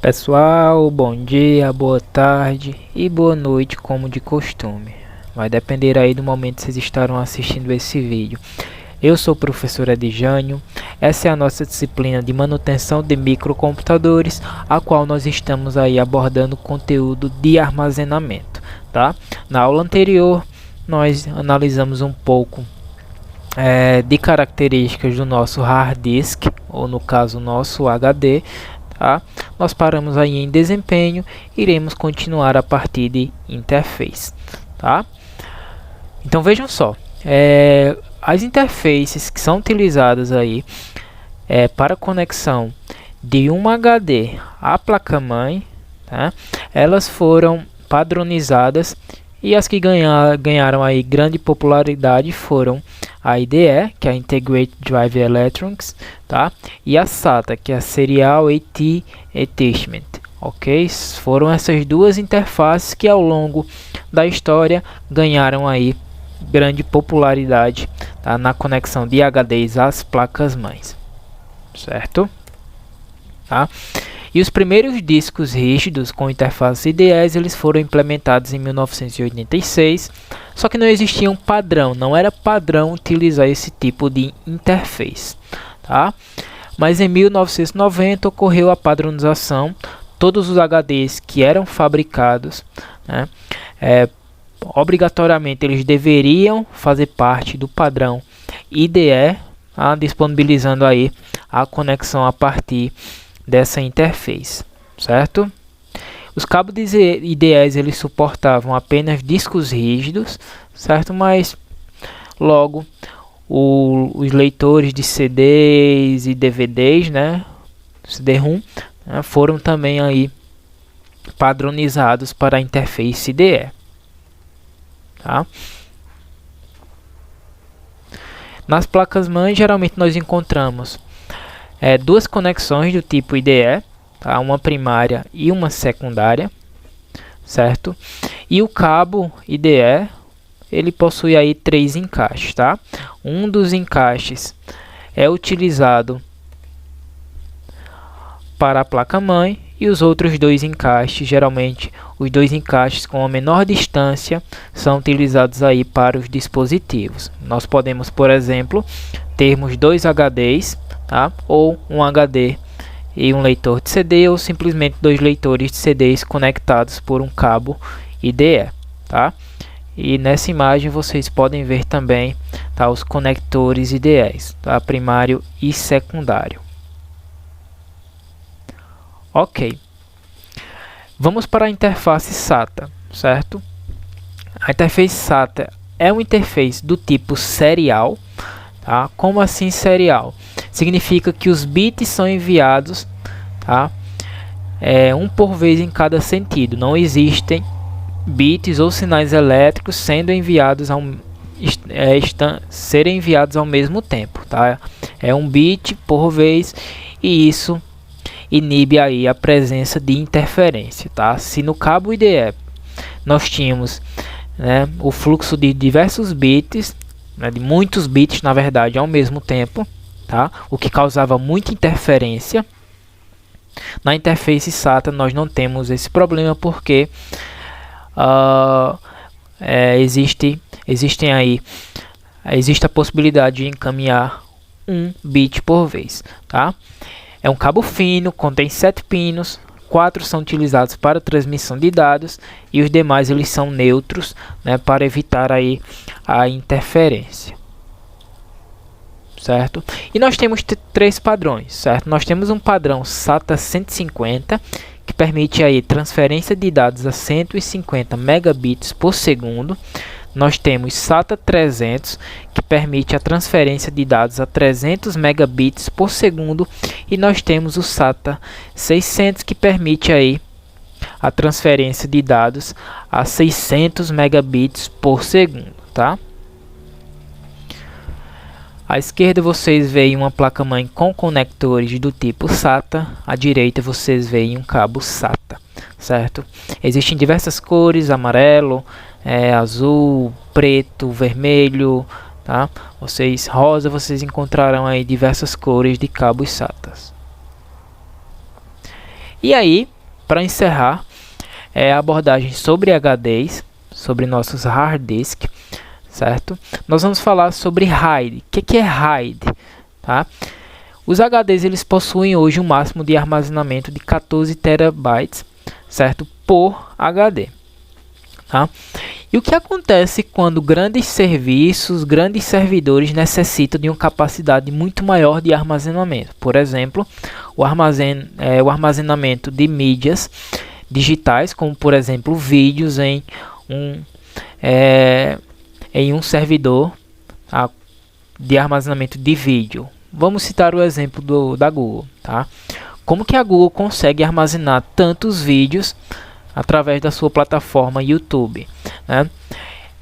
Pessoal, bom dia, boa tarde e boa noite, como de costume. Vai depender aí do momento que vocês estarão assistindo esse vídeo. Eu sou o professor Edjânio, essa é a nossa disciplina de manutenção de microcomputadores, a qual nós estamos aí abordando conteúdo de armazenamento, tá? Na aula anterior, nós analisamos um pouco de características do nosso hard disk, ou no caso, nosso HD, tá? Nós paramos aí em desempenho, iremos continuar a partir de interface, tá? Então vejam só, as interfaces que são utilizadas aí para conexão de um HD à placa-mãe, tá? Elas foram padronizadas e as que ganharam aí grande popularidade foram a IDE, que é a Integrated Drive Electronics, tá? E a SATA, que é a Serial AT Attachment, ok? Foram essas duas interfaces que ao longo da história ganharam aí grande popularidade, tá? Na conexão de HDs às placas-mães, certo? Tá? E os primeiros discos rígidos com interface IDEs eles foram implementados em 1986, só que não existia um padrão, não era padrão utilizar esse tipo de interface, tá? Mas em 1990 ocorreu a padronização, todos os HDs que eram fabricados, né, obrigatoriamente eles deveriam fazer parte do padrão IDE, disponibilizando aí a conexão a partir dessa interface, certo? Os cabos de IDEs eles suportavam apenas discos rígidos, certo? Mas logo os leitores de CDs e DVDs, né, CD-ROM, né, foram também aí padronizados para a interface IDE, tá? Nas placas-mães geralmente nós encontramos duas conexões do tipo IDE, tá? Uma primária e uma secundária, certo? E o cabo IDE ele possui aí 3 encaixes, tá? Um dos encaixes é utilizado para a placa-mãe e os outros 2 encaixes, geralmente os 2 encaixes com a menor distância, são utilizados aí para os dispositivos. Nós podemos, por exemplo, termos 2 HDs, tá? Ou um HD e um leitor de CD, ou simplesmente 2 leitores de CDs conectados por um cabo IDE, tá? E nessa imagem vocês podem ver também, tá, os conectores IDEs, tá? Primário e secundário. Ok, vamos para a interface SATA, certo? A interface SATA é uma interface do tipo serial, tá? Como assim serial? Significa que os bits são enviados, tá? Um por vez em cada sentido. Não existem bits ou sinais elétricos sendo enviados serem enviados ao mesmo tempo, tá? É um bit por vez e isso inibe aí a presença de interferência, tá? Se no cabo IDE nós tínhamos, né, o fluxo de diversos bits, né, de muitos bits na verdade ao mesmo tempo, tá? O que causava muita interferência. Na interface SATA nós não temos esse problema porque existe a possibilidade de encaminhar um bit por vez, tá? É um cabo fino, contém 7 pinos, 4 são utilizados para transmissão de dados e os demais eles são neutros, né, para evitar aí a interferência, certo? E nós temos 3 padrões, certo? Nós temos um padrão SATA 150 que permite aí transferência de dados a 150 megabits por segundo. Nós temos SATA 300, que permite a transferência de dados a 300 megabits por segundo. E nós temos o SATA 600, que permite aí a transferência de dados a 600 megabits por segundo, tá? À esquerda vocês veem uma placa-mãe com conectores do tipo SATA. À direita vocês veem um cabo SATA, certo? Existem diversas cores, amarelo, azul, preto, vermelho, tá? Rosa, vocês encontrarão aí diversas cores de cabos SATA. E aí, para encerrar, a abordagem sobre HDs, sobre nossos hard disk, certo? Nós vamos falar sobre RAID. O que é RAID? Tá? Os HDs eles possuem hoje um máximo de armazenamento de 14 terabytes, certo? Por HD. Tá? E o que acontece quando grandes serviços, grandes servidores necessitam de uma capacidade muito maior de armazenamento? Por exemplo, o armazenamento de mídias digitais, como por exemplo vídeos em um servidor de armazenamento de vídeo. Vamos citar o exemplo da Google. Tá? Como que a Google consegue armazenar tantos vídeos através da sua plataforma YouTube? Né?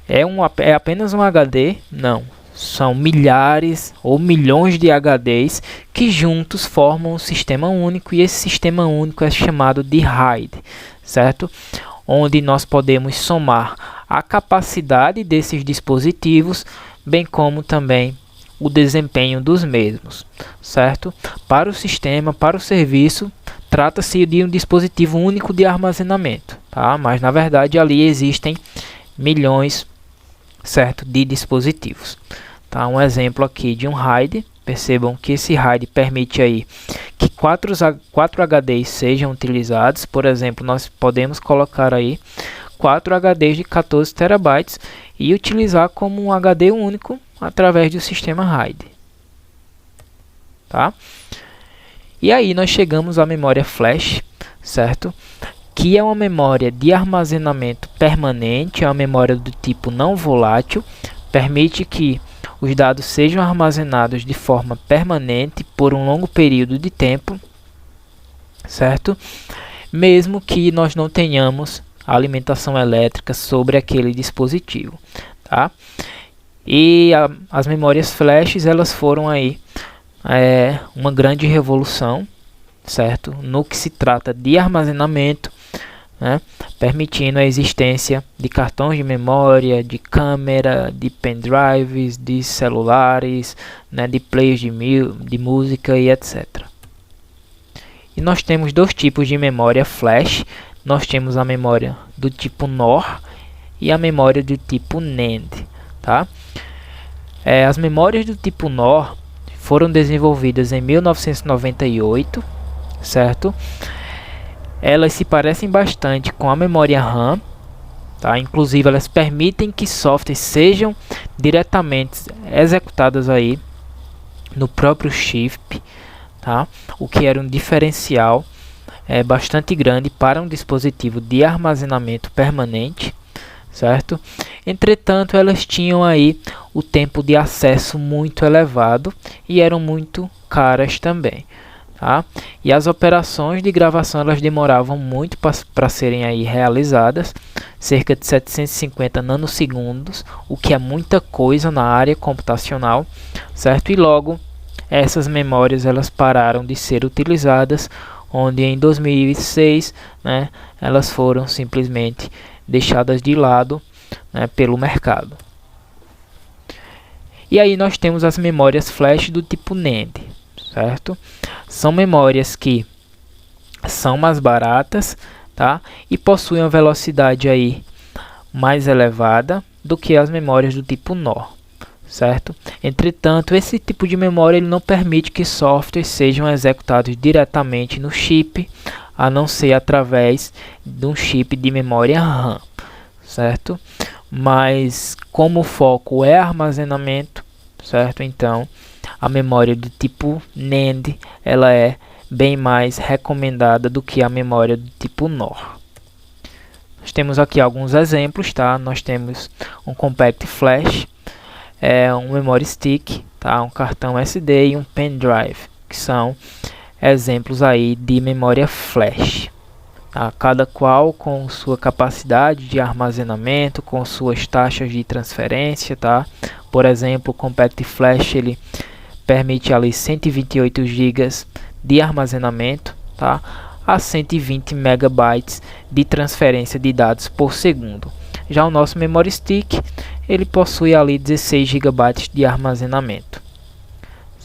É apenas um HD? Não. São milhares ou milhões de HDs que juntos formam um sistema único, e esse sistema único é chamado de RAID, certo? Onde nós podemos somar a capacidade desses dispositivos, bem como também o desempenho dos mesmos, certo? Para o sistema, para o serviço, trata-se de um dispositivo único de armazenamento, tá? Mas na verdade ali existem milhões, certo, de dispositivos. Tá? Um exemplo aqui de um RAID. Percebam que esse RAID permite aí que 4 HDs sejam utilizados. Por exemplo, nós podemos colocar aí 4 HDs de 14 terabytes e utilizar como um HD único através do sistema RAID. Tá? E aí nós chegamos à memória flash, certo? Que é uma memória de armazenamento permanente, é uma memória do tipo não volátil, permite que os dados sejam armazenados de forma permanente por um longo período de tempo, certo? Mesmo que nós não tenhamos alimentação elétrica sobre aquele dispositivo, tá? E as memórias flash, elas foram aí uma grande revolução, certo? No que se trata de armazenamento, né? Permitindo a existência de cartões de memória, de câmera, de pendrives, de celulares, né? De players de música e etc. E nós temos dois tipos de memória flash. Nós temos a memória do tipo NOR e a memória do tipo NAND. Tá? As memórias do tipo NOR foram desenvolvidas em 1998, certo? Elas se parecem bastante com a memória RAM, tá? Inclusive elas permitem que softwares sejam diretamente executados aí no próprio chip, tá? O que era um diferencial bastante grande para um dispositivo de armazenamento permanente, certo? Entretanto, elas tinham aí o tempo de acesso muito elevado e eram muito caras também. Tá? E as operações de gravação elas demoravam muito para serem aí realizadas, cerca de 750 nanosegundos, o que é muita coisa na área computacional, certo? E logo essas memórias elas pararam de ser utilizadas, onde em 2006, né, elas foram simplesmente deixadas de lado, né, pelo mercado. E aí nós temos as memórias flash do tipo NAND, certo? São memórias que são mais baratas, tá? E possuem uma velocidade aí mais elevada do que as memórias do tipo NOR, certo? Entretanto, esse tipo de memória ele não permite que softwares sejam executados diretamente no chip, a não ser através de um chip de memória RAM, certo? Mas como o foco é armazenamento, certo? Então a memória do tipo NAND ela é bem mais recomendada do que a memória do tipo NOR. Nós temos aqui alguns exemplos, tá? Nós temos um Compact Flash, um Memory Stick, tá? Um cartão SD e um pendrive, que são exemplos aí de memória flash. Tá? Cada qual com sua capacidade de armazenamento, com suas taxas de transferência, tá? Por exemplo, o Compact Flash ele permite ali 128 GB de armazenamento, tá? A 120 megabytes de transferência de dados por segundo. Já o nosso Memory Stick ele possui ali 16 GB de armazenamento,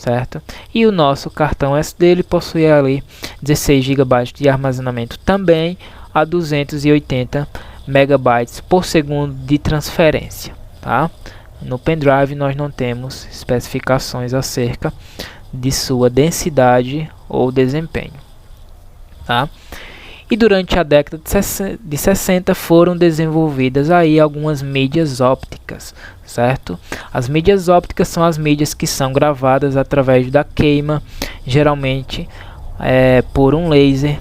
certo? E o nosso cartão SD ele possui ali 16 GB de armazenamento também a 280 MB por segundo de transferência, tá? No pendrive nós não temos especificações acerca de sua densidade ou desempenho, tá? E durante a década de 60 foram desenvolvidas aí algumas mídias ópticas, certo? As mídias ópticas são as mídias que são gravadas através da queima, geralmente por um laser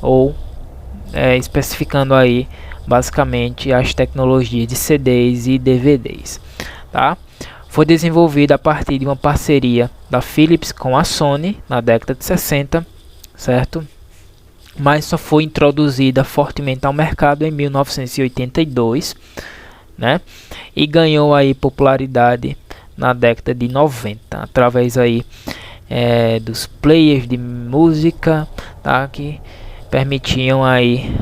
ou especificando aí basicamente as tecnologias de CDs e DVDs, tá? Foi desenvolvida a partir de uma parceria da Philips com a Sony na década de 60, certo? Mas só foi introduzida fortemente ao mercado em 1982, né? E ganhou aí popularidade na década de 90 através aí dos players de música, tá? Que permitiam aí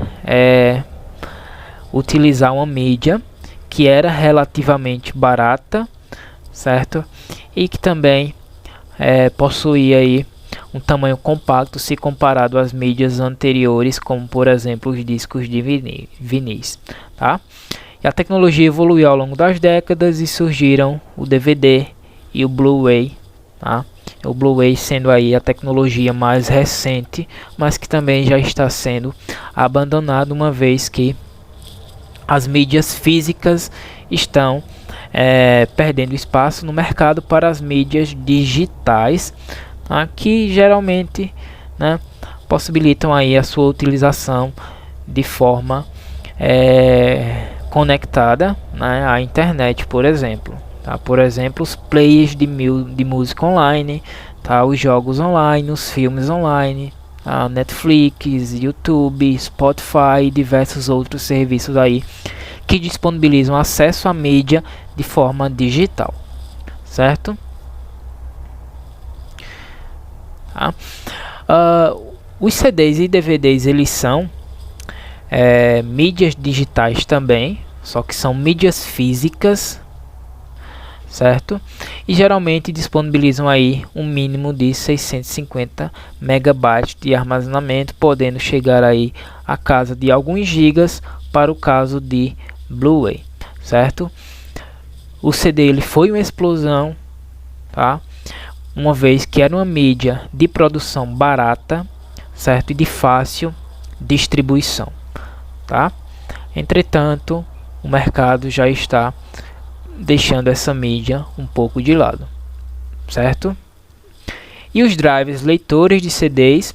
utilizar uma mídia que era relativamente barata, certo? E que também possuía aí um tamanho compacto se comparado às mídias anteriores, como por exemplo os discos de vinis, tá? E a tecnologia evoluiu ao longo das décadas e surgiram o DVD e o Blu-ray, tá? O Blu-ray sendo aí a tecnologia mais recente, mas que também já está sendo abandonado, uma vez que as mídias físicas estão perdendo espaço no mercado para as mídias digitais, tá? Que geralmente, né, possibilitam aí a sua utilização de forma conectada, né, à internet, por exemplo. Tá? Por exemplo, os players de música online, tá? Os jogos online, os filmes online, tá? Netflix, YouTube, Spotify e diversos outros serviços aí que disponibilizam acesso à mídia de forma digital, certo? Tá? Os CDs e DVDs eles são mídias digitais também, só que são mídias físicas, certo? E geralmente disponibilizam aí um mínimo de 650 megabytes de armazenamento, podendo chegar aí a casa de alguns gigas para o caso de Blu-ray, certo? O CD ele foi uma explosão, tá? Uma vez que era uma mídia de produção barata, certo? E de fácil distribuição, tá? Entretanto, o mercado já está deixando essa mídia um pouco de lado, certo? E os drives leitores de CDs,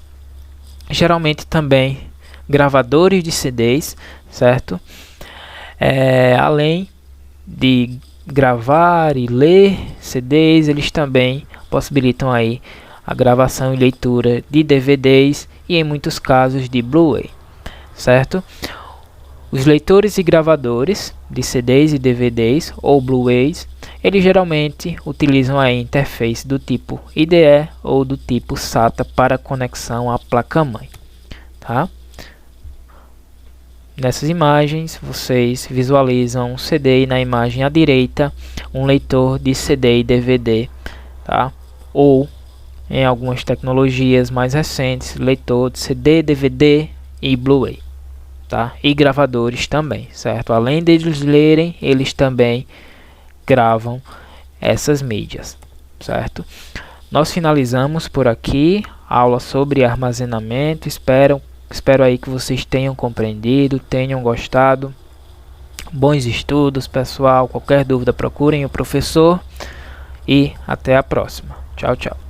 geralmente também gravadores de CDs, certo? Além de gravar e ler CDs, eles também possibilitam aí a gravação e leitura de DVDs e em muitos casos de Blu-ray, certo? Os leitores e gravadores de CDs e DVDs ou Blu-rays, eles geralmente utilizam a interface do tipo IDE ou do tipo SATA para conexão à placa-mãe, tá? Nessas imagens vocês visualizam um CD e na imagem à direita um leitor de CD e DVD, tá? Ou em algumas tecnologias mais recentes, leitor de CD, DVD e Blu-ray, tá? E gravadores também, certo? Além deles lerem, eles também gravam essas mídias, certo? Nós finalizamos por aqui a aula sobre armazenamento. Espero aí que vocês tenham compreendido, tenham gostado. Bons estudos, pessoal. Qualquer dúvida procurem o professor e até a próxima. Tchau, tchau.